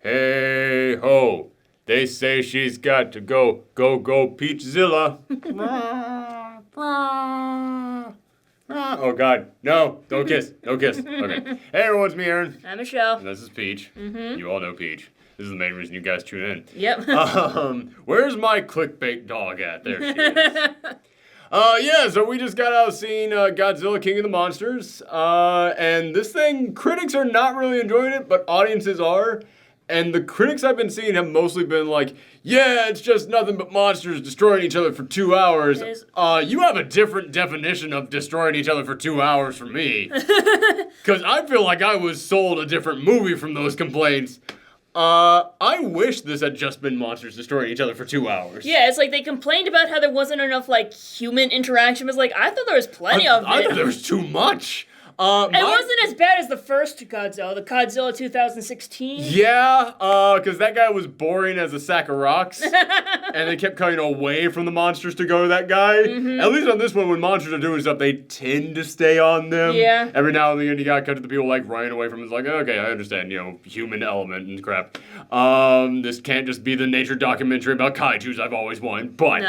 Hey ho, they say she's got to go Peachzilla. Oh God, no, don't kiss, no kiss. Okay. Hey everyone, it's me, Aaron. I'm Michelle. And this is Peach. You all know Peach. This is the main reason you guys tune in. Yep. Where's my clickbait dog at? There she is. So we just got out seeing Godzilla King of the Monsters. And this thing, critics are not really enjoying it, but audiences are. And the critics I've been seeing have mostly been like, yeah, it's just nothing but monsters destroying each other for 2 hours. You have a different definition of destroying each other for 2 hours from me. Because I feel like I was sold a different movie from those complaints. I wish this had just been monsters destroying each other for 2 hours. Yeah, it's like they complained about how there wasn't enough, like, human interaction. It was like, I thought there was plenty of it. I thought there was too much. It wasn't as bad as the first Godzilla, the Godzilla 2016. Yeah, because that guy was boring as a sack of rocks. And they kept cutting away from the monsters to go to that guy. At least on this one, when monsters are doing stuff, they tend to stay on them. Yeah. Every now and then you gotta cut to the people, like, running away from them. It's like, okay, I understand, human element and crap. This can't just be the nature documentary about kaijus I've always wanted, but...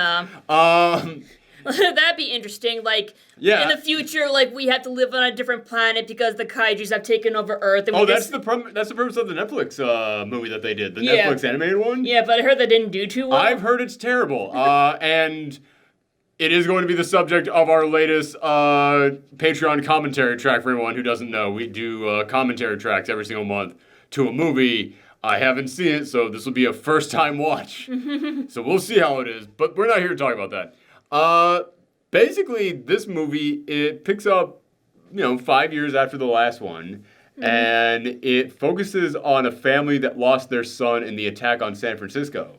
No. That'd be interesting. Like, yeah. In the future, like, we have to live on a different planet because the kaijus have taken over Earth. And that's the purpose of the Netflix movie that they did, the Netflix animated one. Yeah, but I heard that didn't do too well. I've heard it's terrible, and it is going to be the subject of our latest Patreon commentary track. For anyone who doesn't know, we do commentary tracks every single month to a movie. I haven't seen it, so this will be a first-time watch. So we'll see how it is, but we're not here to talk about that. Basically, this movie, it picks up, 5 years after the last one, and it focuses on a family that lost their son in the attack on San Francisco.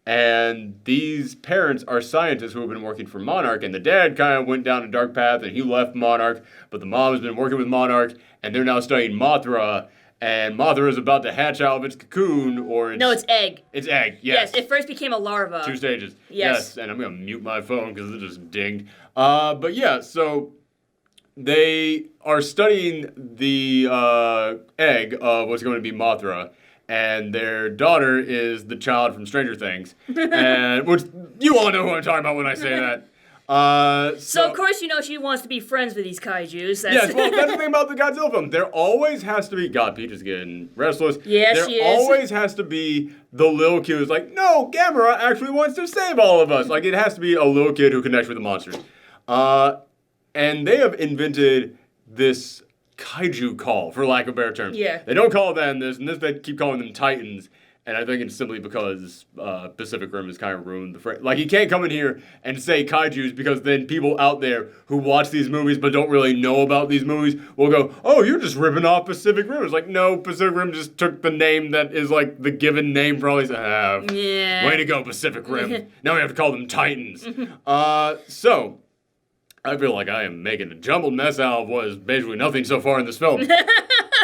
And these parents are scientists who have been working for Monarch, and the dad kind of went down a dark path, and he left Monarch, but the mom has been working with Monarch, and they're now studying Mothra. And Mothra is about to hatch out of its cocoon, or its... No, it's egg. It's egg, yes. Yes, it first became a larva. 2 stages. Yes. And I'm going to mute my phone because it just dinged. But yeah, so they are studying the egg of what's going to be Mothra, and their daughter is the child from Stranger Things, and which you all know who I'm talking about when I say that. So of course she wants to be friends with these kaijus. Yes, well, that's the thing about the Godzilla film. There always has to be... God, Peach is getting restless. Yeah, she is. There always has to be the little kid who's like, no, Gamera actually wants to save all of us. Like, it has to be a little kid who connects with the monsters. And they have invented this kaiju call, for lack of better terms. Yeah. They don't call them this, and this they keep calling them Titans. And I think it's simply because Pacific Rim has kind of ruined the phrase. Like, you can't come in here and say kaijus because then people out there who watch these movies but don't really know about these movies will go, oh, you're just ripping off Pacific Rim. It's like, no, Pacific Rim just took the name that is, like, the given name for all these. Yeah. Way to go, Pacific Rim. Now we have to call them Titans. So, I feel like I am making a jumbled mess out of what is basically nothing so far in this film.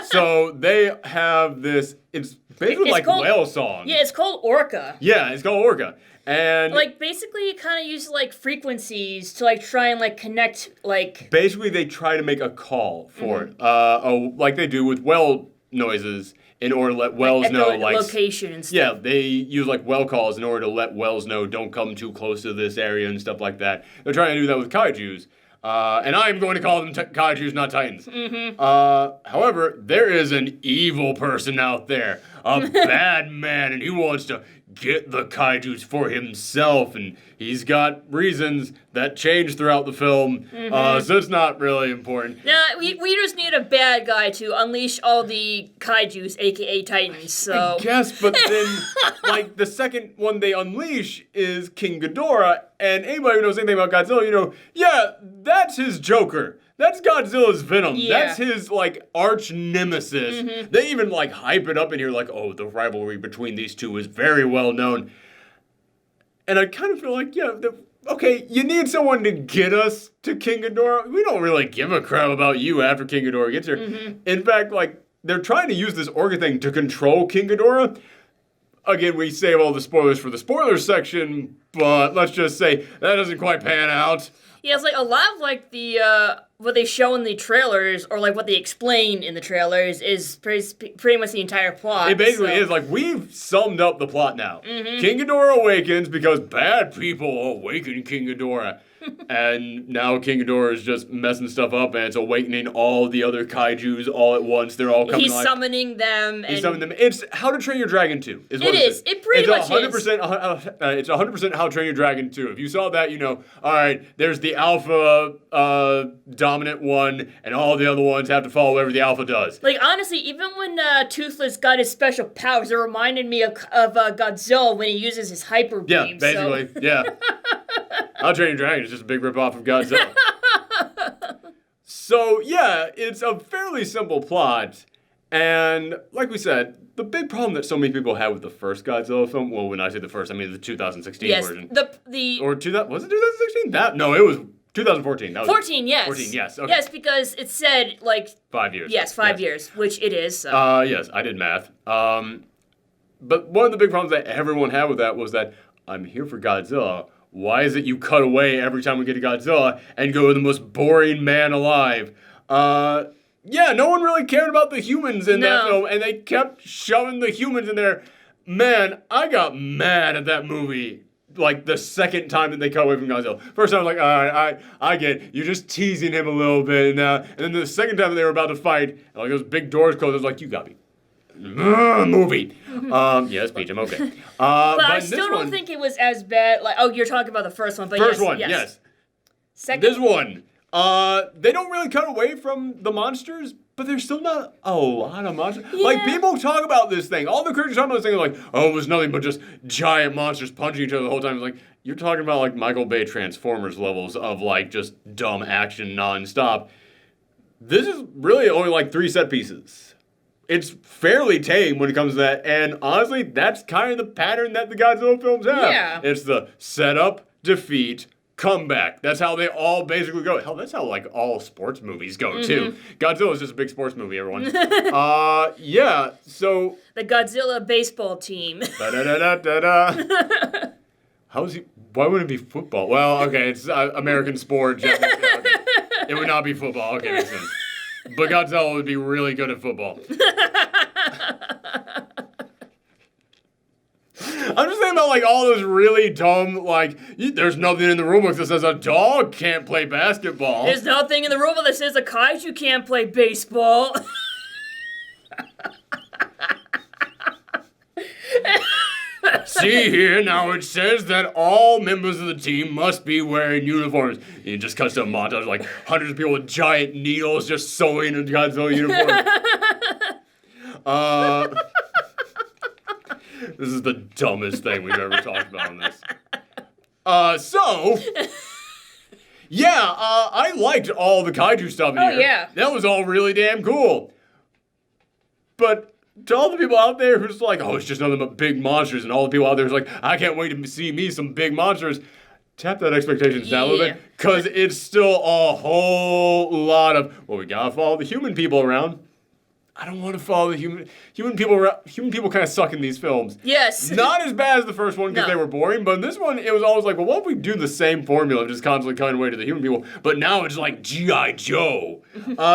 So they have this, it's basically like whale song. Yeah, it's called Orca. Yeah, it's called Orca. And like, basically it kind of uses like frequencies to like try and like connect like... Basically they try to make a call for it. Like they do with whale noises in order to let whales know like... location and stuff. Yeah, they use like whale calls in order to let whales know don't come too close to this area and stuff like that. They're trying to do that with kaijus. And I'm going to call them kaijus, not titans. However, there is an evil person out there, a bad man, and he wants to get the kaijus for himself, and he's got reasons that change throughout the film, so it's not really important. No, we just need a bad guy to unleash all the kaijus, aka Titans, so... I guess, but then, like, the second one they unleash is King Ghidorah, and anybody who knows anything about Godzilla, yeah, that's his Joker. That's Godzilla's Venom. Yeah. That's his, like, arch nemesis. They even, like, hype it up in here like, oh, the rivalry between these two is very well known. And I kind of feel like, yeah, okay, you need someone to get us to King Ghidorah. We don't really give a crap about you after King Ghidorah gets here. In fact, like, they're trying to use this Orca thing to control King Ghidorah. Again, we save all the spoilers for the spoilers section, but let's just say that doesn't quite pan out. Yeah, it's like a lot of like the what they show in the trailers, or like what they explain in the trailers, is pretty much the entire plot. It basically is. Like, we've summed up the plot now. King Ghidorah awakens because bad people awaken King Ghidorah. And now King Ghidorah is just messing stuff up, and it's awakening all the other kaijus all at once. They're all coming. He's summoning them. He's summoning them. It's How to Train Your Dragon 2. Is what it is. It pretty much is. It's 100% How to Train Your Dragon 2. If you saw that, you know, all right, there's the alpha dominant one, and all the other ones have to follow whatever the alpha does. Like, honestly, even when Toothless got his special powers, it reminded me of Godzilla when he uses his hyper beam. Yeah, basically, yeah. How to Train Your Dragon is just a big ripoff of Godzilla. So, yeah, it's a fairly simple plot. And, like we said, the big problem that so many people had with the first Godzilla film, well, when I say the first, I mean the 2016 version. Was it 2016? No, it was 2014. That was 14, yes. 14, yes. Okay. Yes, because it said, like... 5 years. Yes, 5 years, which it is, so... Yes, I did math. But one of the big problems that everyone had with that was that I'm here for Godzilla. Why is it you cut away every time we get to Godzilla and go to the most boring man alive? Yeah, no one really cared about the humans in that film, and they kept shoving the humans in there. Man, I got mad at that movie, like, the second time that they cut away from Godzilla. First time, I was like, all right, I get it. You're just teasing him a little bit. And then the second time that they were about to fight, and like those big doors closed, I was like, you got me. Movie. Yes, Peach, I'm okay. But I still don't think it was as bad. Like, oh, you're talking about the first one, but yes. Second. This one, they don't really cut away from the monsters, but there's still not a lot of monsters. Yeah. Like, people talk about this thing. All the critics talk about this thing are like, oh, it was nothing but just giant monsters punching each other the whole time. It's like, you're talking about, like, Michael Bay Transformers levels of, like, just dumb action nonstop. This is really only, like, 3 set pieces. It's fairly tame when it comes to that, and honestly, that's kind of the pattern that the Godzilla films have. Yeah. It's the setup, defeat, comeback. That's how they all basically go. Hell, that's how, like, all sports movies go, too. Godzilla's just a big sports movie, everyone. Yeah, so... The Godzilla baseball team. Da-da-da-da-da. Why wouldn't it be football? Well, okay, it's American sport. Japanese, okay. It would not be football. Okay, makes sense. But Godzilla would be really good at football. I'm just thinking about, like, all those really dumb, like, there's nothing in the rulebook that says a dog can't play basketball. There's nothing in the rulebook that says a kaiju can't play baseball. See here, now it says that all members of the team must be wearing uniforms. It just cuts to a montage, like, hundreds of people with giant needles just sewing a Godzilla uniform. This is the dumbest thing we've ever talked about on this. I liked all the kaiju stuff in here. Yeah. That was all really damn cool. But to all the people out there who's like, oh, it's just nothing but big monsters, and all the people out there who's like, I can't wait to see me some big monsters, tap that expectations down a little bit, because it's still a whole lot of, well, we gotta follow the human people around. I don't want to follow the human people around. Human people kind of suck in these films. Yes. Not as bad as the first one because they were boring, but in this one, it was always like, well, what if we do the same formula, just constantly cutting away to the human people, but now it's like G.I. Joe.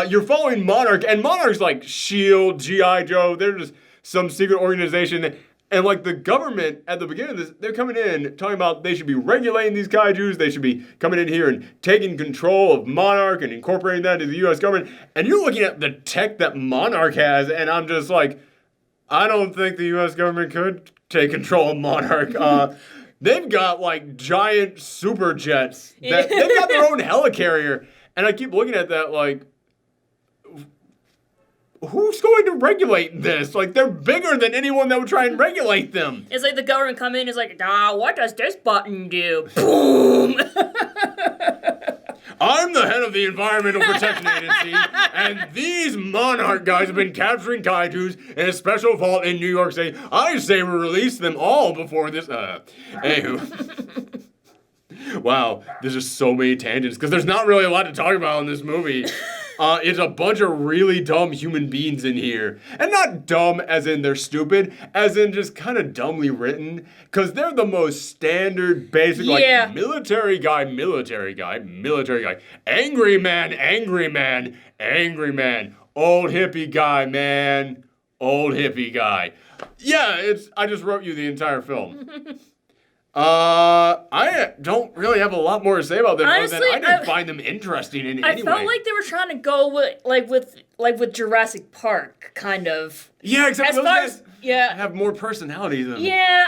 You're following Monarch, and Monarch's like S.H.I.E.L.D., G.I. Joe, they're just some secret organization, and like the government at the beginning of this, they're coming in talking about they should be regulating these kaijus, they should be coming in here and taking control of Monarch and incorporating that into the U.S. government, and you're looking at the tech that Monarch has, and I'm just like, I don't think the U.S. government could take control of Monarch. They've got like giant super jets. They've got their own helicarrier, and I keep looking at that like, who's going to regulate this? Like, they're bigger than anyone that would try and regulate them. It's like the government come in and is like, what does this button do? Boom! I'm the head of the Environmental Protection Agency, and these Monarch guys have been capturing kaijus in a special vault in New York City. I say we release them all before this, anywho. Wow, there's just so many tangents, because there's not really a lot to talk about in this movie. It's a bunch of really dumb human beings in here. And not dumb as in they're stupid, as in just kind of dumbly written. Because they're the most standard, basic, like, military guy, angry man, old hippie guy, man, old hippie guy. Yeah, I just wrote you the entire film. I don't really have a lot more to say about them. Honestly, other than I didn't find them interesting in any way. I felt like they were trying to go with Jurassic Park, kind of. Yeah, except those guys yeah, have more personality than them. Yeah,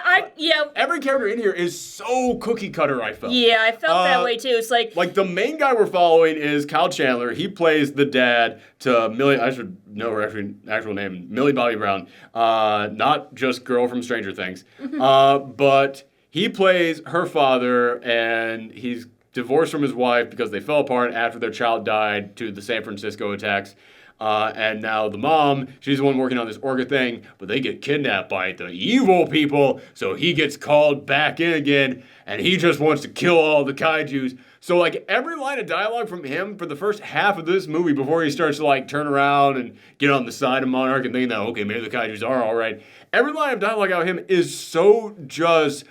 Every character in here is so cookie cutter, I felt. Yeah, I felt that way too. It's like the main guy we're following is Kyle Chandler. He plays the dad to Millie. I should know her actual name, Millie Bobby Brown. Not just girl from Stranger Things. But he plays her father, and he's divorced from his wife because they fell apart after their child died to the San Francisco attacks. And now the mom, she's the one working on this Orca thing, but they get kidnapped by the evil people, so he gets called back in again, and he just wants to kill all the kaijus. So, like, every line of dialogue from him for the first half of this movie before he starts to, like, turn around and get on the side of Monarch and think that, okay, maybe the kaijus are all right. Every line of dialogue out of him is so just...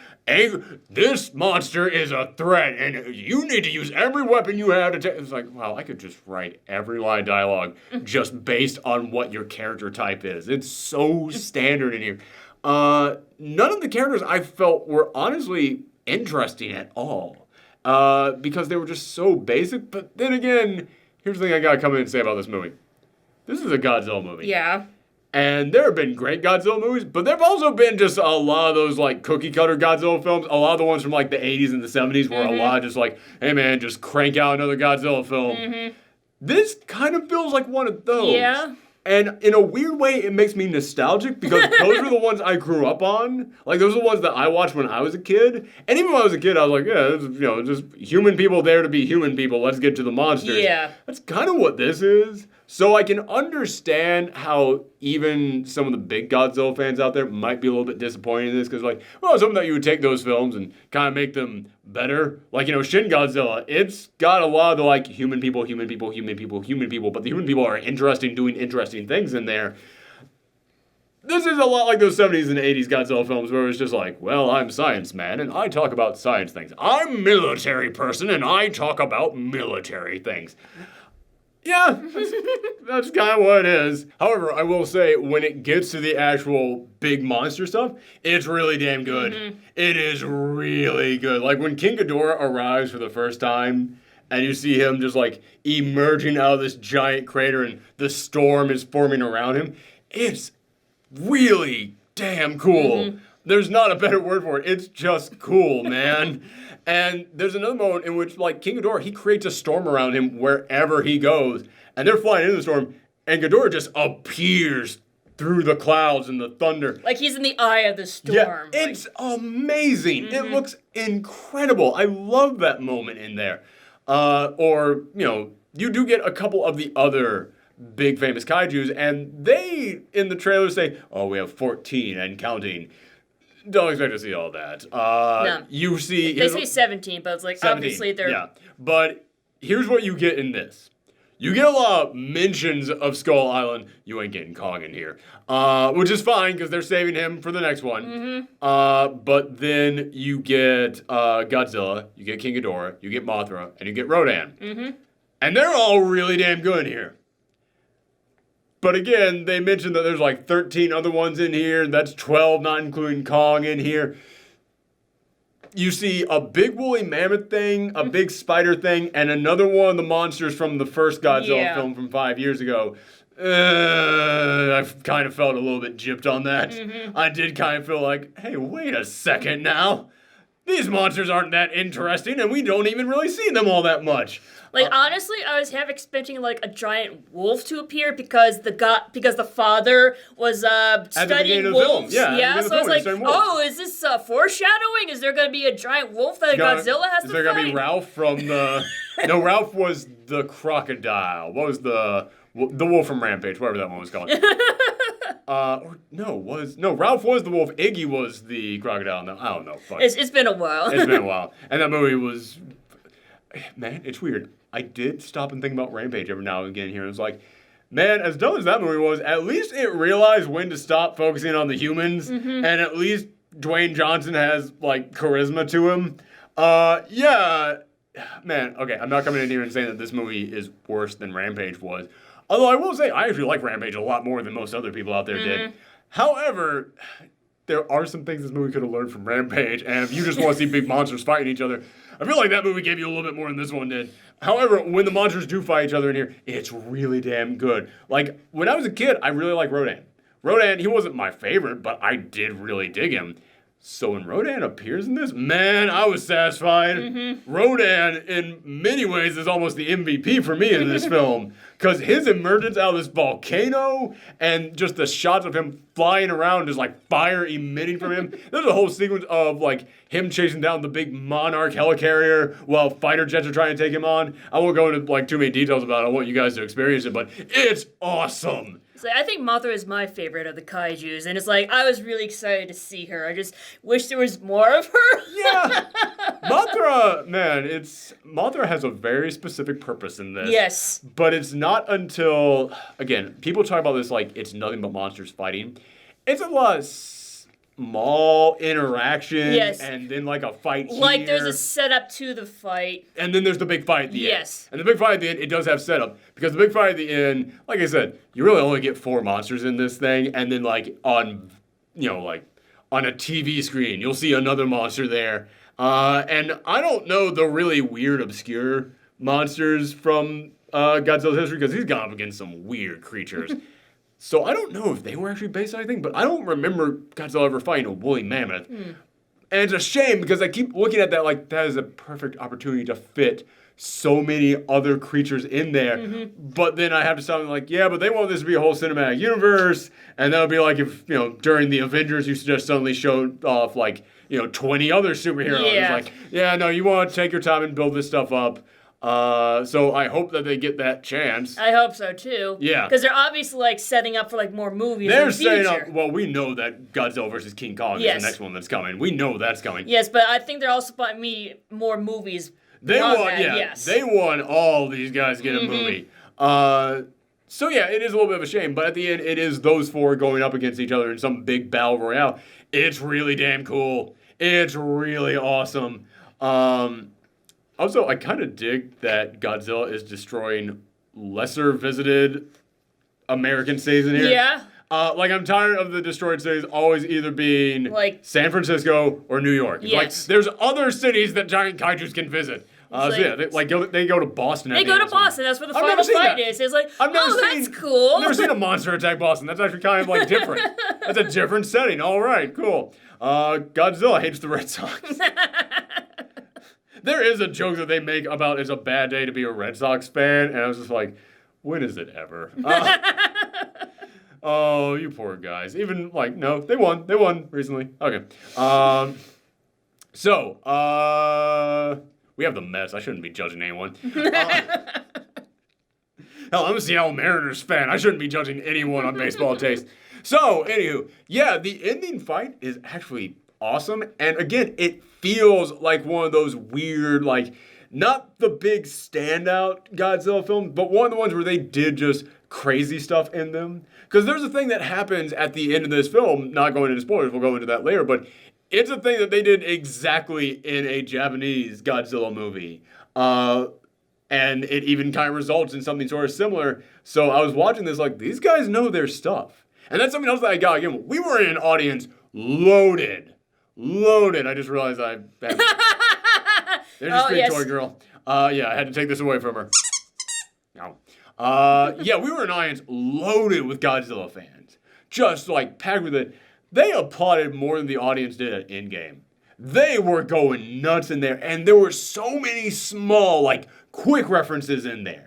this monster is a threat, and you need to use every weapon you have to take. It's like, wow, I could just write every line of dialogue just based on what your character type is. It's so standard in here. None of the characters I felt were honestly interesting at all, because they were just so basic. But then again, here's the thing I gotta come in and say about this movie. This is a Godzilla movie. Yeah. And there have been great Godzilla movies, but there have also been just a lot of those, like, cookie-cutter Godzilla films. A lot of the ones from, like, the 80s and the 70s were a lot just like, hey, man, just crank out another Godzilla film. This kind of feels like one of those. Yeah. And in a weird way, it makes me nostalgic because those are the ones I grew up on. Like, those are the ones that I watched when I was a kid. And even when I was a kid, I was like, yeah, this is, just human people there to be human people. Let's get to the monsters. Yeah. That's kind of what this is. So I can understand how even some of the big Godzilla fans out there might be a little bit disappointed in this because, like, well, something that you would take those films and kind of make them better. Like, Shin Godzilla, it's got a lot of the, like, human people, but the human people are interesting, doing interesting things in there. This is a lot like those 70s and 80s Godzilla films where it was just like, well, I'm science man and I talk about science things. I'm military person and I talk about military things. Yeah, that's kind of what it is. However, I will say, when it gets to the actual big monster stuff, it's really damn good. It is really good. Like, when King Ghidorah arrives for the first time, and you see him just, like, emerging out of this giant crater, and the storm is forming around him, it's really damn cool. There's not a better word for it. It's just cool, man. And there's another moment in which, like, King Ghidorah, he creates a storm around him wherever he goes. And they're flying into the storm, and Ghidorah just appears through the clouds and the thunder. Like he's in the eye of the storm. Yeah, it's amazing. It looks incredible. I love that moment in there. Or, you do get a couple of the other big famous kaijus, and they, in the trailer, say, oh, we have 14 and counting. Don't expect to see all that. No. You see... They say 17, but it's like, 17, obviously they're... Yeah, but here's what you get in this. You get a lot of mentions of Skull Island. You ain't getting Kong in here. Which is fine, because they're saving him for the next one. But then you get Godzilla, you get King Ghidorah, you get Mothra, and you get Rodan. And they're all really damn good here. But again, they mentioned that there's like 13 other ones in here. That's 12, not including Kong in here. You see a big woolly mammoth thing, a big spider thing, and another one of the monsters from the first Godzilla film from 5 years ago. I kind of felt a little bit gypped on that. I did kind of feel like, hey, wait a second now. These monsters aren't that interesting, and we don't even really see them all that much. Like, honestly, I was half expecting, like, a giant wolf to appear because the father was studying wolves. Yeah, so I was like, oh, is this foreshadowing? Is there going to be a giant wolf that Godzilla has to fight? Is there going to be Ralph from the... No, Ralph was the crocodile. What was the wolf from Rampage, whatever that one was called. Ralph was the wolf. Iggy was the crocodile. No, I don't know. Fuck. It's been a while. It's been a while. And that movie was... Man, it's weird. I did stop and think about Rampage every now and again here. It was like, man, as dumb as that movie was, at least it realized when to stop focusing on the humans, and at least Dwayne Johnson has, like, charisma to him. Yeah, man, okay, I'm not coming in here and saying that this movie is worse than Rampage was. Although I will say, I actually like Rampage a lot more than most other people out there did. However, there are some things this movie could have learned from Rampage, and if you just want to see big monsters fighting each other, I feel like that movie gave you a little bit more than this one did. However, when the monsters do fight each other in here, it's really damn good. Like, when I was a kid, I really liked Rodan. Rodan, he wasn't my favorite, but I did really dig him. So when Rodan appears in this, man, I was satisfied. Rodan, in many ways, is almost the MVP for me in this film. Because his emergence out of this volcano and just the shots of him flying around, just like fire emitting from him. There's a whole sequence of like him chasing down the big Monarch helicarrier while fighter jets are trying to take him on. I won't go into like too many details about it. I want you guys to experience it, but it's awesome. So I think Mothra is my favorite of the kaijus, and it's like, I was really excited to see her. I just wish there was more of her. Yeah. Mothra, man, Mothra has a very specific purpose in this. Yes. But it's not until, again, people talk about this like it's nothing but monsters fighting. It's a lot of small interactions, yes, and then like a fight like here. there's a setup to the fight. And then there's the big fight at the end. Yes. And the big fight at the end, it does have setup. Because the big fight at the end, like I said, you really only get 4 monsters in this thing. And then like on, like on a TV screen, you'll see another monster there. And I don't know the really weird, obscure monsters from Godzilla's history, because he's gone up against some weird creatures. So I don't know if they were actually based on anything, but I don't remember Godzilla ever fighting a woolly mammoth. And it's a shame, because I keep looking at that like that is a perfect opportunity to fit so many other creatures in there. But then I have to stop and like, yeah, but they want this to be a whole cinematic universe. And that would be like if, during the Avengers, you just suddenly showed off like, 20 other superheroes. Yeah. It's like, yeah, no, you want to take your time and build this stuff up. So I hope that they get that chance. I hope so too. Yeah. Because they're obviously like setting up for like more movies They're in the future. setting up, well, we know that Godzilla vs. King Kong is the next one that's coming. We know that's coming. Yes, but I think they're also buying me more movies. They want, that, yeah, yes. they want all these guys to get a movie. So yeah, it is a little bit of a shame, but at the end, it is those 4 going up against each other in some big battle royale. It's really damn cool. It's really awesome. Also, I kind of dig that Godzilla is destroying lesser visited American cities in here. Yeah. Like, I'm tired of the destroyed cities always either being like San Francisco or New York. Yes. Like, there's other cities that giant kaijus can visit. So yeah, they go to Boston. They go to Boston. That's where the final fight is. It's like, that's cool. I've never seen a monster attack Boston. That's actually kind of like different. That's a different setting. All right, cool. Godzilla hates the Red Sox. There is a joke that they make about it's a bad day to be a Red Sox fan, and I was just like, when is it ever? Oh, you poor guys. Even like, no, they won recently. Okay. We have the Mets. I shouldn't be judging anyone. Hell, I'm a Seattle Mariners fan. I shouldn't be judging anyone on baseball taste. So, anywho, yeah, the ending fight is actually awesome. And again, it feels like one of those weird, like, not the big standout Godzilla film, but one of the ones where they did just crazy stuff in them. Because there's a thing that happens at the end of this film, not going into spoilers, we'll go into that later, but it's a thing that they did exactly in a Japanese Godzilla movie. And it even kind of results in something sort of similar. So I was watching this like, these guys know their stuff. And that's something else that I got. Again, we were in an audience loaded. I just realized there's a big toy girl. Yeah, I had to take this away from her. No. Yeah, we were in an audience loaded with Godzilla fans. Just like packed with it. They applauded more than the audience did at Endgame. They were going nuts in there, and there were so many small, like, quick references in there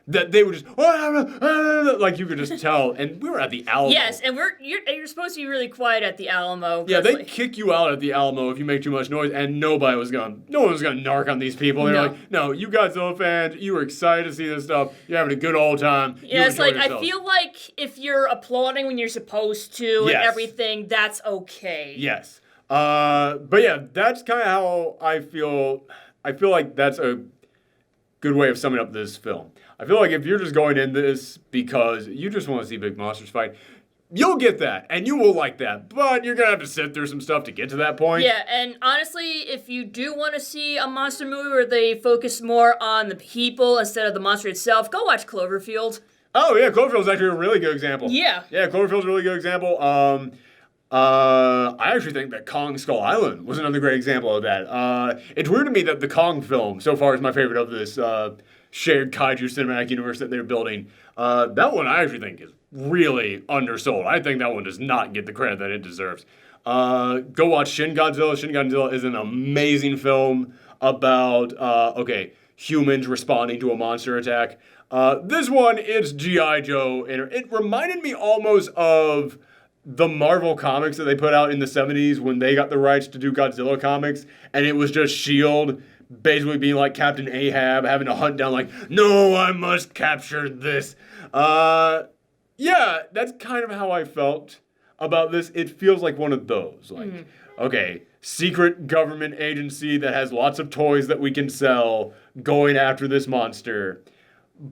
that they were just like you could just tell. And we were at the Alamo. Yes, and you're supposed to be really quiet at the Alamo. Yeah, they kick you out at the Alamo if you make too much noise, and no one was gonna narc on these people. They're like, no, you Godzilla fans, you were excited to see this stuff. You're having a good old time. Yeah, it's like I feel like if you're applauding when you're supposed to and everything, that's okay. Yes. But yeah, that's kind of how I feel. I feel like that's a good way of summing up this film. I feel like if you're just going in this because you just want to see big monsters fight, you'll get that, and you will like that, but you're gonna have to sit through some stuff to get to that point. Yeah, and honestly, if you do want to see a monster movie where they focus more on the people instead of the monster itself, go watch Cloverfield. Oh yeah, Cloverfield's actually a really good example. Yeah. Yeah, Cloverfield's a really good example. I actually think that Kong Skull Island was another great example of that. It's weird to me that the Kong film, so far, is my favorite of this shared kaiju cinematic universe that they're building. That one I actually think is really undersold. I think that one does not get the credit that it deserves. Go watch Shin Godzilla. Shin Godzilla is an amazing film about, humans responding to a monster attack. This one, it's G.I. Joe. It reminded me almost of the Marvel comics that they put out in the 70s when they got the rights to do Godzilla comics, and it was just S.H.I.E.L.D. basically being like Captain Ahab, having to hunt down like, no, I must capture this. Yeah, that's kind of how I felt about this. It feels like one of those. Like, okay, secret government agency that has lots of toys that we can sell going after this monster.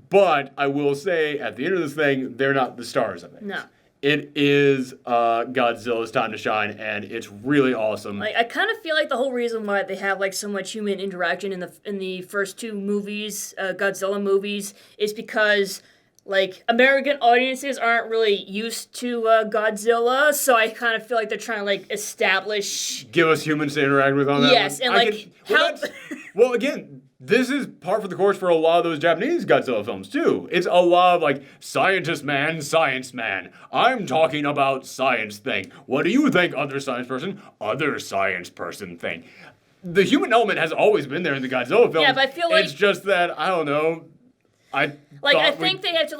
But I will say, at the end of this thing, they're not the stars of it. No. It is Godzilla's time to shine, and it's really awesome. Like, I kind of feel like the whole reason why they have like so much human interaction in the first two movies, Godzilla movies, is because like American audiences aren't really used to Godzilla, so I kind of feel like they're trying to like establish. Give us humans to interact with on that. Yes, one. and like help. Well, again. This is par for the course for a lot of those Japanese Godzilla films, too. It's a lot of, like, scientist man, science man. I'm talking about science thing. What do you think, other science person? Other science person thing. The human element has always been there in the Godzilla films. Yeah, but I feel like... It's just that, I don't know, I think they have to,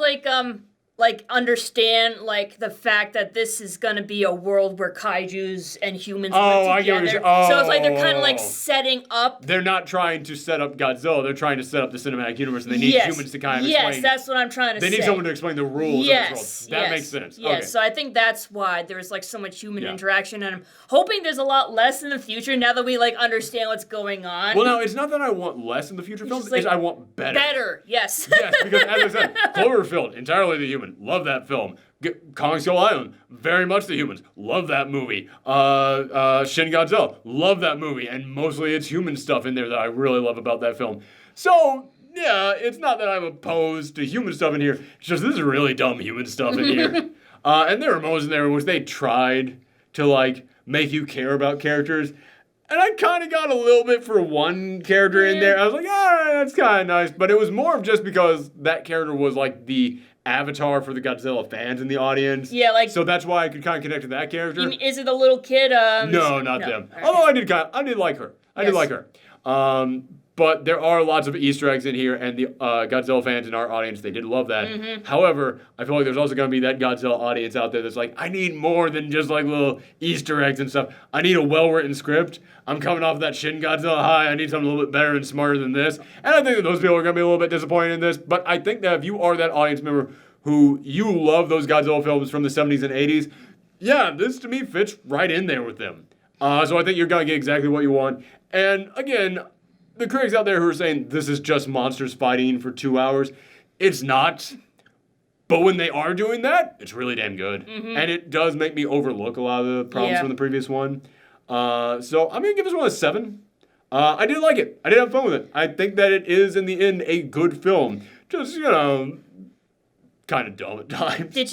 like understand like the fact that this is gonna be a world where kaijus and humans live together. So it's like they're kind of like setting up. They're not trying to set up Godzilla. They're trying to set up the cinematic universe, and they need humans to kind of explain. Yes, that's what I'm trying to say. They need someone to explain the rules of this world. That makes sense. Yes, okay. So I think that's why there's like so much human interaction, and I'm hoping there's a lot less in the future now that we like understand what's going on. Well, no, it's not that I want less in the future films. It's I want better. Better, yes. Yes, because as I said, Cloverfield, entirely the human. Love that film. Kong Skull Island, very much the humans. Love that movie. Shin Godzilla, love that movie. And mostly it's human stuff in there that I really love about that film. So, yeah, it's not that I'm opposed to human stuff in here. It's just this is really dumb human stuff in here. And there are moments in there in which they tried to, like, make you care about characters. And I kind of got a little bit for one character in there. I was like, all right, that's kind of nice. But it was more of just because that character was, like, the avatar for the Godzilla fans in the audience. Yeah, like... So that's why I could kind of connect to that character. You mean, is it the little kid? No, not them. Right. Although I did like her. I did like her. But there are lots of Easter eggs in here, and the Godzilla fans in our audience, they did love that. Mm-hmm. However, I feel like there's also going to be that Godzilla audience out there that's like, I need more than just like little Easter eggs and stuff. I need a well-written script. I'm coming off of that Shin Godzilla high. I need something a little bit better and smarter than this. And I think that those people are going to be a little bit disappointed in this. But I think that if you are that audience member who you love those Godzilla films from the 70s and 80s, yeah, this to me fits right in there with them. So I think you're going to get exactly what you want. And again, the critics out there who are saying this is just monsters fighting for 2 hours, it's not. But when they are doing that, it's really damn good. Mm-hmm. And it does make me overlook a lot of the problems from the previous one. So I'm going to give this one a 7. I did like it. I did have fun with it. I think that it is, in the end, a good film. Just, kind of dumb at times. Did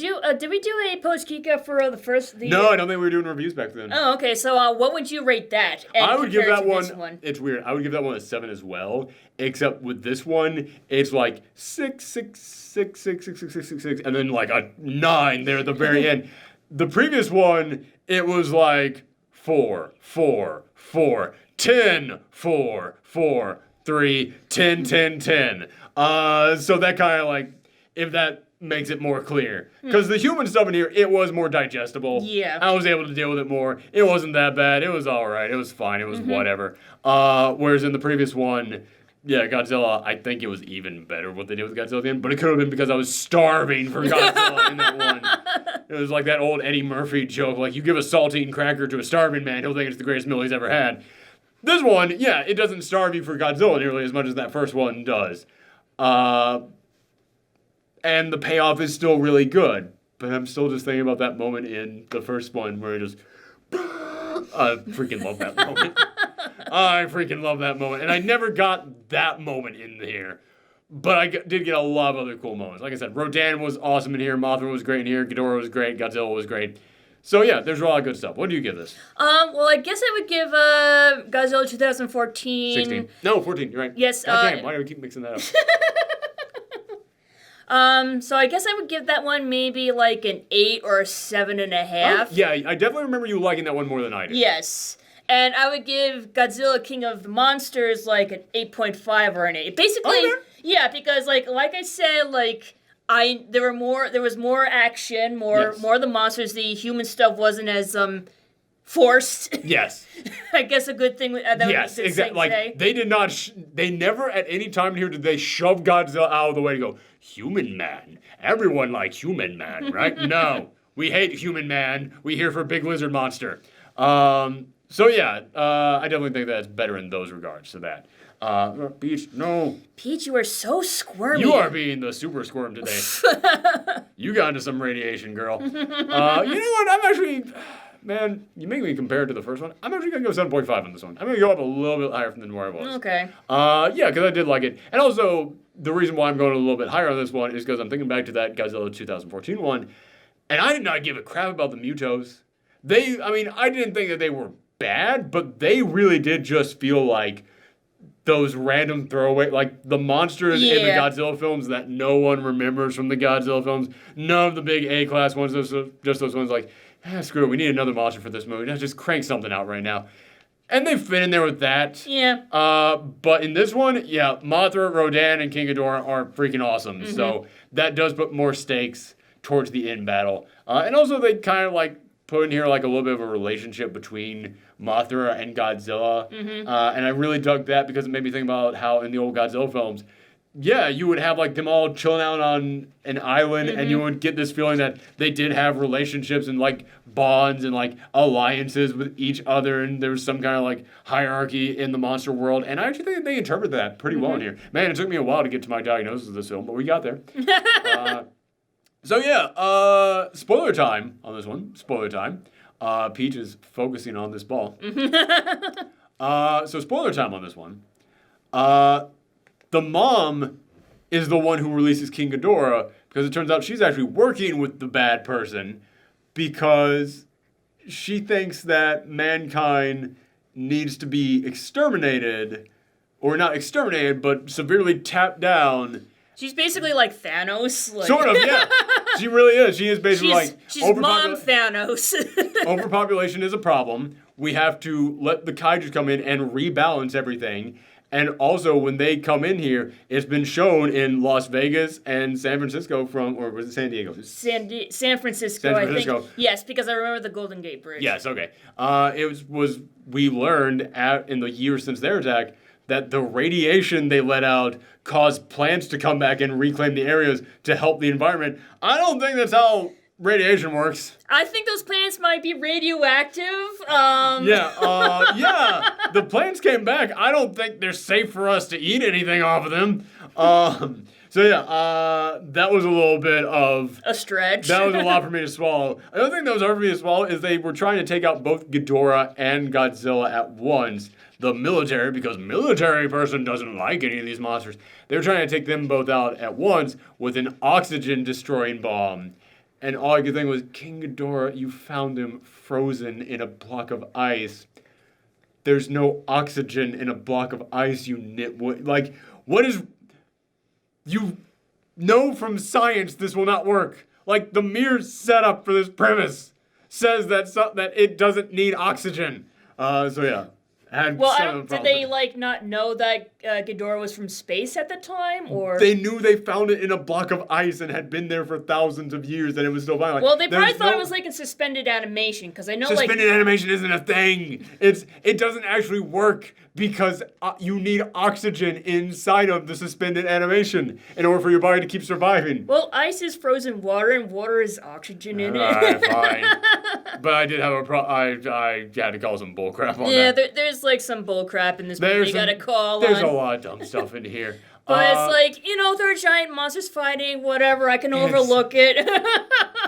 we do a post Geekout for the first? No, I don't think we were doing reviews back then. Oh, okay. So, what would you rate that? I would give that one. It's weird. I would give that one a 7 as well. Except with this one, it's like 6, 6, 6, 6, 6, 6, 6, 6, 6, and then like a 9 there at the very end. The previous one, it was like 4, 4, 4, 10, 4, 4, 3, 10, 10, 10. So that kind of like, if that makes it more clear. Because the human stuff in here, it was more digestible. Yeah. I was able to deal with it more. It wasn't that bad. It was all right. It was fine. It was whatever. Whereas in the previous one, yeah, Godzilla, I think it was even better what they did with Godzilla at the end. But it could have been because I was starving for Godzilla in that one. It was like that old Eddie Murphy joke. Like, you give a saltine cracker to a starving man, he'll think it's the greatest meal he's ever had. This one, yeah, it doesn't starve you for Godzilla nearly as much as that first one does. And the payoff is still really good. But I'm still just thinking about that moment in the first one where it just... I freaking love that moment. I freaking love that moment. And I never got that moment in here. But I did get a lot of other cool moments. Like I said, Rodan was awesome in here. Mothra was great in here. Ghidorah was great. Godzilla was great. So yeah, there's a lot of good stuff. What do you give this? Well, I guess I would give Godzilla 2014. 16. No, 14. You're right. Yes. Damn, why do we keep mixing that up? So I guess I would give that one maybe like an 8 or a 7.5. Yeah, I definitely remember you liking that one more than I did. Yes. And I would give Godzilla King of the Monsters like an 8.5 or an 8. Basically, yeah, because like I said, like there was more action, more of the monsters. The human stuff wasn't as forced. Yes. I guess a good thing. Yes, exactly. Like they did not. They never at any time in here did they shove Godzilla out of the way to go, human man. Everyone likes human man, right? No, we hate human man. We here for big lizard monster. So yeah, I definitely think that's better in those regards. So that. Peach, no. Peach, you are so squirmy. You are being the super squirm today. You got into some radiation, girl. You know what? I'm actually, man, you make me compare it to the first one. I'm actually going to go 7.5 on this one. I'm going to go up a little bit higher than where I was. Okay. Yeah, because I did like it. And also, the reason why I'm going a little bit higher on this one is because I'm thinking back to that Godzilla 2014 one, and I did not give a crap about the Mutos. I didn't think that they were bad, but they really did just feel like those random throwaway, like the monsters in the Godzilla films that no one remembers from the Godzilla films. None of the big A-class ones, just those ones like, screw it, we need another monster for this movie. Let's just crank something out right now. And they fit in there with that. Yeah. But in this one, yeah, Mothra, Rodan, and King Ghidorah are freaking awesome. Mm-hmm. So that does put more stakes towards the end battle. And also they kind of like put in here like a little bit of a relationship between Mothra and Godzilla. Mm-hmm. And I really dug that because it made me think about how in the old Godzilla films, yeah, you would have like them all chilling out on an island, and you would get this feeling that they did have relationships and like bonds and like alliances with each other, and there was some kind of like hierarchy in the monster world. And I actually think they interpreted that pretty well in here. Man, it took me a while to get to my diagnosis of this film, but we got there. So yeah, spoiler time on this one. Spoiler time. Peach is focusing on this ball. So spoiler time on this one. The mom is the one who releases King Ghidorah because it turns out she's actually working with the bad person because she thinks that mankind needs to be exterminated, or not exterminated, but severely tapped down. She's basically like Thanos. Like. Sort of, yeah. She really is. She is basically she's Mom Thanos. Overpopulation is a problem. We have to let the kaiju come in and rebalance everything. And also, when they come in here, it's been shown in Las Vegas and San Francisco or was it San Diego? San Francisco, I think. Yes, because I remember the Golden Gate Bridge. Yes, okay. We learned in the years since their attack that the radiation they let out caused plants to come back and reclaim the areas to help the environment. I don't think that's how radiation works. I think those plants might be radioactive. Yeah. The plants came back. I don't think they're safe for us to eat anything off of them. So yeah, that was a little bit of a stretch. That was a lot for me to swallow. Another thing that was hard for me to swallow is they were trying to take out both Ghidorah and Godzilla at once. The military, because military person doesn't like any of these monsters, they were trying to take them both out at once with an oxygen-destroying bomb. And all I could think was, King Ghidorah, you found him frozen in a block of ice. There's no oxygen in a block of ice, you nitwit. Like, what is... You know from science this will not work. Like, the mere setup for this premise says that it doesn't need oxygen. So yeah. Did they not know that Ghidorah was from space at the time, or they knew they found it in a block of ice and had been there for thousands of years and it was still fine? Well, they probably thought it was like a suspended animation because I know suspended animation isn't a thing. It doesn't actually work because you need oxygen inside of the suspended animation in order for your body to keep surviving. Well, ice is frozen water and water is oxygen in it. Alright, fine. But I did have I had to call some bullcrap on that. Yeah, there's like some bullcrap in this movie you gotta call There's on. a lot of dumb stuff in here. But it's like, there are giant monsters fighting, whatever, I can overlook it.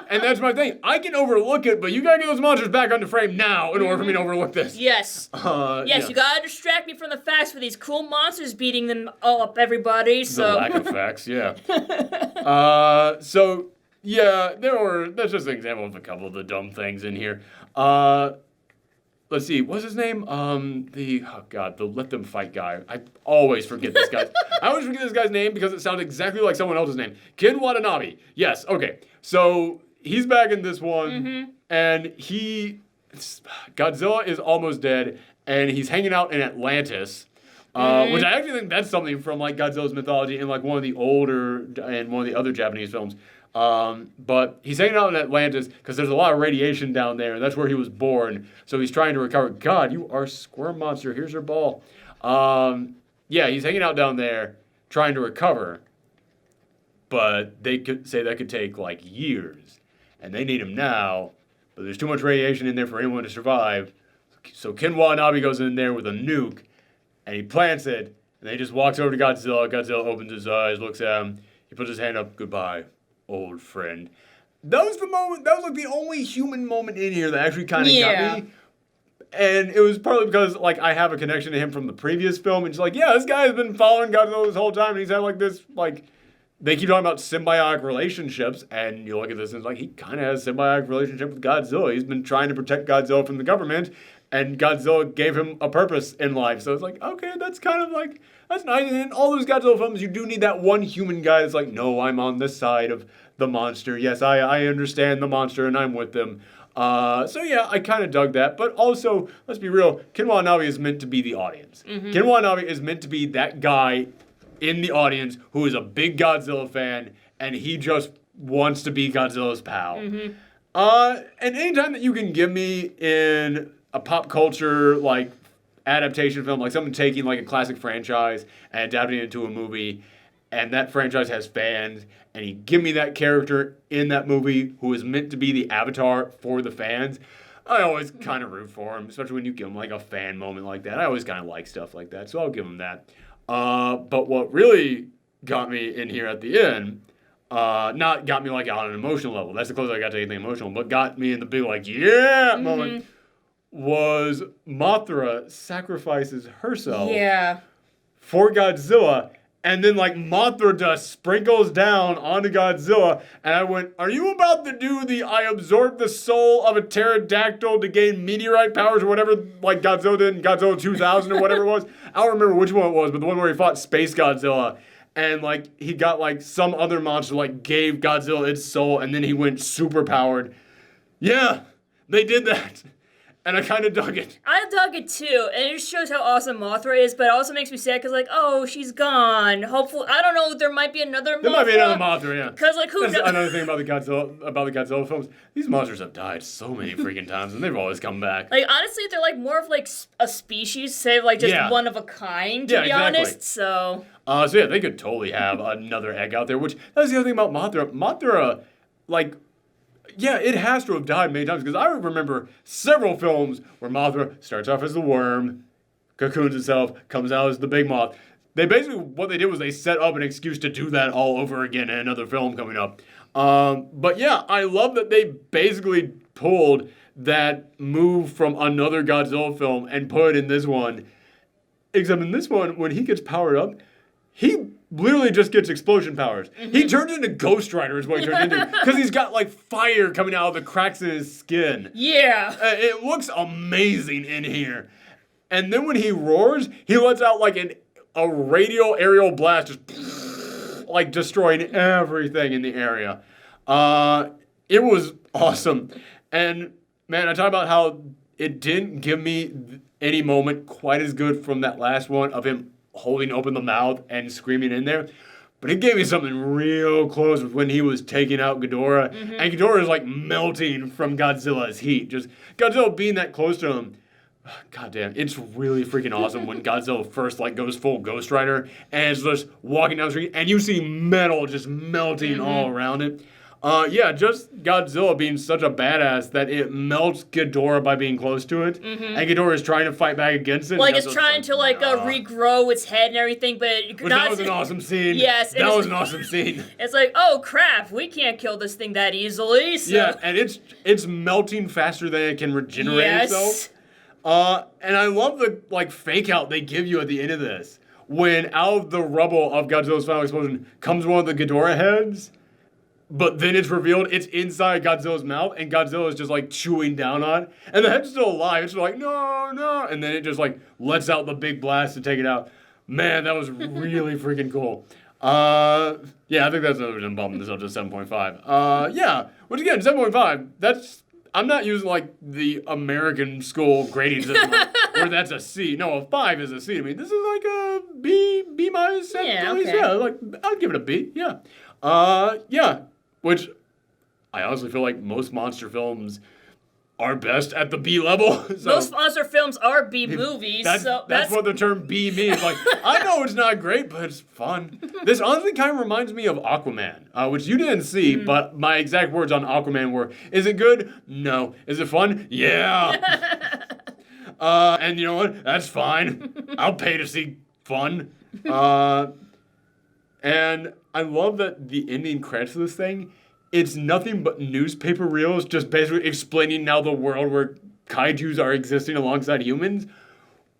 And that's my thing. I can overlook it, but you gotta get those monsters back onto frame now in order for me to overlook this. Yes. Yes, you gotta distract me from the facts with these cool monsters beating them all up, everybody, so... The lack of facts, yeah. That's just an example of a couple of the dumb things in here. Let's see, what's his name? The Let Them Fight guy. I always forget this guy. I always forget this guy's name because it sounds exactly like someone else's name. Ken Watanabe. Yes, okay. So, he's back in this one, and Godzilla is almost dead, and he's hanging out in Atlantis, which I actually think that's something from, like, Godzilla's mythology in, like, one of the older, and one of the other Japanese films. But he's hanging out in Atlantis because there's a lot of radiation down there, and that's where he was born. So he's trying to recover. God, you are a squirm monster. Here's your ball. He's hanging out down there trying to recover. But they could say that could take, like, years. And they need him now. But there's too much radiation in there for anyone to survive. So Ken Watanabe goes in there with a nuke, and he plants it, and then he just walks over to Godzilla. Godzilla opens his eyes, looks at him. He puts his hand up. Goodbye, old friend. That was the moment. That was like the only human moment in here that actually kind of got me. And it was partly because, like, I have a connection to him from the previous film. And it's like, yeah, this guy has been following Godzilla this whole time. And he's had, like, this, like, they keep talking about symbiotic relationships. And you look at this and it's like, he kind of has a symbiotic relationship with Godzilla. He's been trying to protect Godzilla from the government. And Godzilla gave him a purpose in life. So it's like, okay, that's kind of like, that's nice. And in all those Godzilla films, you do need that one human guy that's like, no, I'm on this side of the monster. Yes, I understand the monster and I'm with them. I kind of dug that. But also, let's be real, Ken Watanabe is meant to be the audience. Ken Watanabe is meant to be that guy in the audience who is a big Godzilla fan and he just wants to be Godzilla's pal. And anytime that you can give me in a pop culture, like, adaptation film, like someone taking, like, a classic franchise and adapting it into a movie, and that franchise has fans, and you give me that character in that movie who is meant to be the avatar for the fans, I always kind of root for him, especially when you give him, like, a fan moment like that. I always kind of like stuff like that, so I'll give him that. But what really got me in here at the end, not got me, like, on an emotional level, that's the closest I got to anything emotional, but got me in the big, like, yeah moment, was Mothra sacrifices herself for Godzilla, and then, like, Mothra dust sprinkles down onto Godzilla, and I went, are you about to do the I absorbed the soul of a pterodactyl to gain meteorite powers or whatever, like Godzilla did in Godzilla 2000 or whatever it was? I don't remember which one it was, but the one where he fought Space Godzilla, and, like, he got, like, some other monster, like, gave Godzilla its soul, and then he went super powered. Yeah, they did that. And I kind of dug it. I dug it too, and it just shows how awesome Mothra is, but it also makes me sad because, like, oh, she's gone. Hopefully, I don't know, there might be another Mothra. There might be another Mothra, yeah. Because, like, who knows? That's another thing about the Godzilla films. These monsters have died so many freaking times, and they've always come back. Like, honestly, they're, like, more of, like, a species, say, like, just one of a kind, to be honest, so... They could totally have another egg out there, which, that's the other thing about Mothra. Mothra, like... Yeah, it has to have died many times, because I remember several films where Mothra starts off as the worm, cocoons itself, comes out as the big moth. What they did was they set up an excuse to do that all over again in another film coming up. But yeah, I love that they basically pulled that move from another Godzilla film and put it in this one. Except in this one, when he gets powered up, he literally just gets explosion powers. He turns into Ghost Rider is what he turns into. Because he's got, like, fire coming out of the cracks in his skin. Yeah. It looks amazing in here. And then when he roars, he lets out, like, a radial aerial blast, just, like, destroying everything in the area. It was awesome. And, man, I talk about how it didn't give me any moment quite as good from that last one of him holding open the mouth and screaming in there. But it gave me something real close with when he was taking out Ghidorah. And Ghidorah is, like, melting from Godzilla's heat. Just Godzilla being that close to him. God damn, it's really freaking awesome when Godzilla first, like, goes full Ghost Rider and is just walking down the street and you see metal just melting all around it. Yeah, just Godzilla being such a badass that it melts Ghidorah by being close to it, and Ghidorah is trying to fight back against it. Like, it's trying to, like, nah. regrow its head and everything, but... That was an awesome scene. Yes. That was an awesome scene. It's like, oh, crap, we can't kill this thing that easily, so... Yeah, and it's melting faster than it can regenerate itself. And I love the, like, fake out they give you at the end of this. When out of the rubble of Godzilla's final explosion comes one of the Ghidorah heads... But then it's revealed it's inside Godzilla's mouth, and Godzilla is just like chewing down on it. And the head's still alive. It's like, no, no. And then it just like lets out the big blast to take it out. Man, that was really freaking cool. Yeah, I think that's another reason I'm bumping this up to 7.5. Yeah, which again, 7.5, that's, I'm not using like the American school grading system where that's a C. No, a 5 is a C to me. This is like a B minus. Yeah, at least. okay. Yeah, like, I'd give it a B, yeah. Yeah. Which I honestly feel like most monster films are best at the B level. So most monster films are B movies, that's what the term B means. Like, I know it's not great, but it's fun. This honestly kind of reminds me of Aquaman, which you didn't see, but my exact words on Aquaman were, is it good? No. Is it fun? Yeah. And you know what? That's fine. I'll pay to see fun. And I love that the ending credits of this thing, it's nothing but newspaper reels just basically explaining now the world where kaijus are existing alongside humans,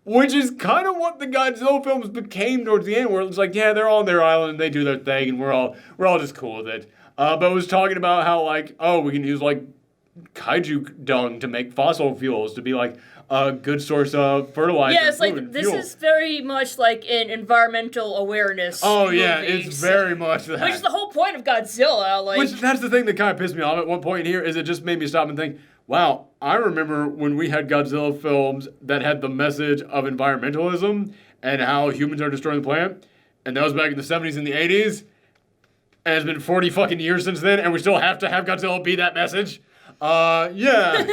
which is kind of what the Godzilla films became towards the end, where it's like, yeah, they're all on their island and they do their thing and we're all just cool with it. But it was talking about how, like, oh, we can use, like, kaiju dung to make fossil fuels to be, like, a good source of fertilizer. Yeah, it's like, this is very much like an environmental awareness yeah, movie, it's very much that. Which is the whole point of Godzilla, like... Which, that's the thing that kind of pissed me off at one point here, is it just made me stop and think, wow, I remember when we had Godzilla films that had the message of environmentalism and how humans are destroying the planet, and that was back in the 70s and the 80s, and it's been 40 fucking years since then, and we still have to have Godzilla be that message. Yeah.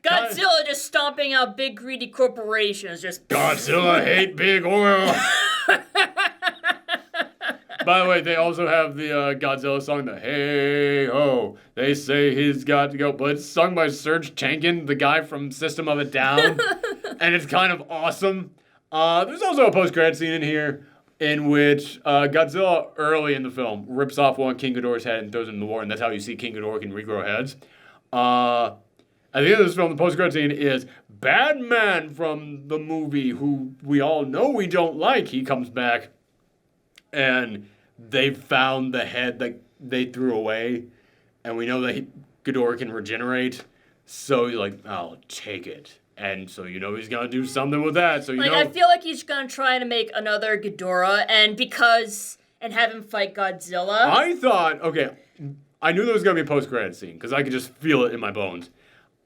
Godzilla just stomping out big greedy corporations, just... Godzilla hate big oil. By the way, they also have the Godzilla song, the Hey Ho. They say he's got to go, but it's sung by Serge Tankian, the guy from System of a Down, and it's kind of awesome. There's also a post-credit scene in here in which Godzilla, early in the film, rips off one King Ghidorah's head and throws it in the water, and that's how you see King Ghidorah can regrow heads. At the end of this film, the post-credit scene is Batman from the movie, who we all know we don't like. He comes back, and they found the head that they threw away, and we know that Ghidorah can regenerate, so he's like, I'll take it. And so you know he's going to do something with that, so you know... I feel like he's going to try to make another Ghidorah, and have him fight Godzilla. I thought, okay, I knew there was going to be a post-credit scene, because I could just feel it in my bones.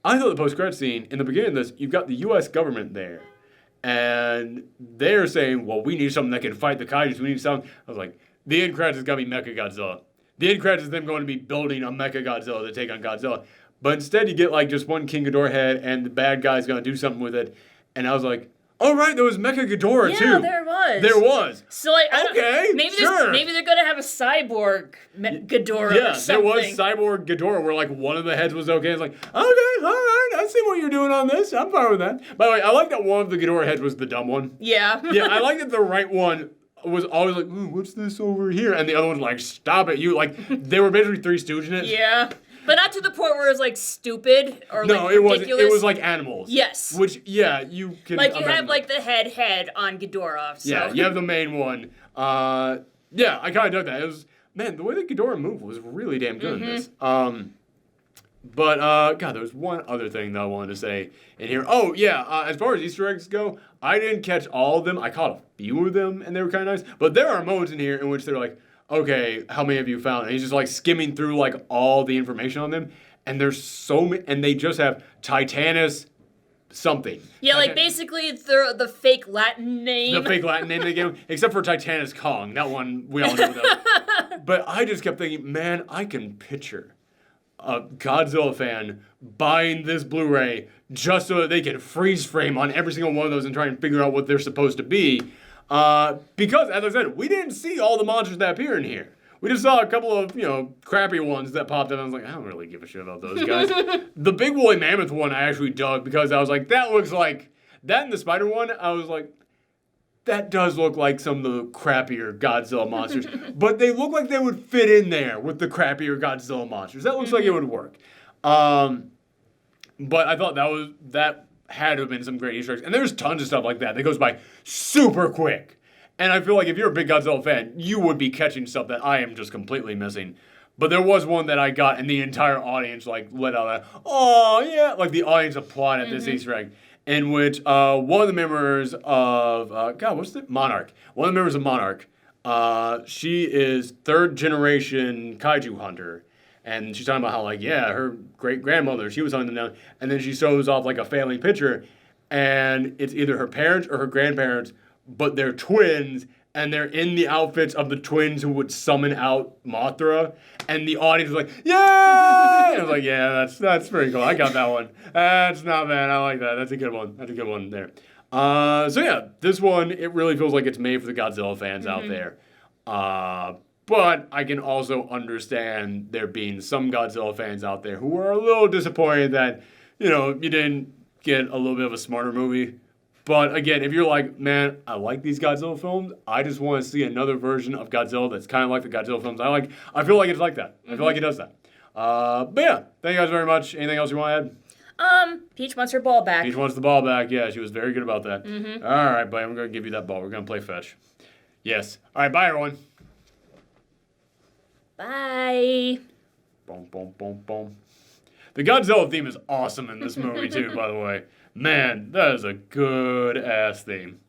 I thought the post-credit scene, in the beginning of this, you've got the U.S. government there. And they're saying, well, we need something that can fight the kaijus. We need something. I was like, the end credits is going to be Mechagodzilla. The end credits is them going to be building a Mechagodzilla to take on Godzilla. But instead, you get like just one King Ghidorah head, and the bad guy's going to do something with it. And I was like, oh, right, there was Mechaghidorah, too. Yeah, there was. There was. So, like, okay, maybe sure. Maybe they're going to have a cyborg Ghidorah yeah, or something. There was cyborg Ghidorah where, like, one of the heads was okay. It's like, okay, all right, I see what you're doing on this. I'm fine with that. By the way, I like that one of the Ghidorah heads was the dumb one. Yeah. Yeah, I like that the right one was always like, ooh, what's this over here? And the other one's like, stop it. You, like, they were basically Three Stooges it. Yeah. But not to the point where it was, like, stupid or, no, like, ridiculous. No, it was like animals. Yes. Which, yeah, you can... Like, you have, like, the head on Ghidorah, so... Yeah, you have the main one. Yeah, I kind of dug that. It was... Man, the way that Ghidorah moved was really damn good in this. But, God, there was one other thing that I wanted to say in here. Oh, yeah, as far as Easter eggs go, I didn't catch all of them. I caught a few of them, and they were kind of nice. But there are moments in here in which they're like, okay, how many have you found? And he's just like skimming through like all the information on them. And there's so many, and they just have Titanus something. Yeah, like basically the fake Latin name. The fake Latin name they gave him, except for Titanus Kong. That one, we all know that. But I just kept thinking, man, I can picture a Godzilla fan buying this Blu-ray just so that they can freeze frame on every single one of those and try and figure out what they're supposed to be. Because, as I said, we didn't see all the monsters that appear in here. We just saw a couple of, crappy ones that popped up. I was like, I don't really give a shit about those guys. The big woolly mammoth one I actually dug because I was like, that looks like, that and the spider one, I was like, that does look like some of the crappier Godzilla monsters. But they look like they would fit in there with the crappier Godzilla monsters. That looks like it would work. But I thought that had to have been some great Easter eggs. And there's tons of stuff like that goes by super quick. And I feel like if you're a big Godzilla fan, you would be catching stuff that I am just completely missing. But there was one that I got, and the entire audience let out a, oh yeah, the audience applauded this Easter egg, in which one of the members of Monarch. One of the members of Monarch, she is third generation kaiju hunter. And she's talking about how, her great-grandmother, she was hunting them down. And then she shows off, a family picture. And it's either her parents or her grandparents, but they're twins. And they're in the outfits of the twins who would summon out Mothra. And the audience was like, yeah! And I was like, yeah, that's pretty cool. I got that one. That's not bad. I like that. That's a good one. That's a good one there. So, yeah, this one, it really feels like it's made for the Godzilla fans out there. But I can also understand there being some Godzilla fans out there who are a little disappointed that, you didn't get a little bit of a smarter movie. But again, if you're like, man, I like these Godzilla films, I just want to see another version of Godzilla that's kind of like the Godzilla films I like. I feel like it's like that. I feel like it does that. But yeah, thank you guys very much. Anything else you want to add? Peach wants her ball back. Peach wants the ball back. Yeah, she was very good about that. All right, buddy, I'm going to give you that ball. We're going to play fetch. Yes. All right, bye, everyone. Bye. Boom, boom, boom, boom. The Godzilla theme is awesome in this movie, too, by the way. Man, that is a good-ass theme.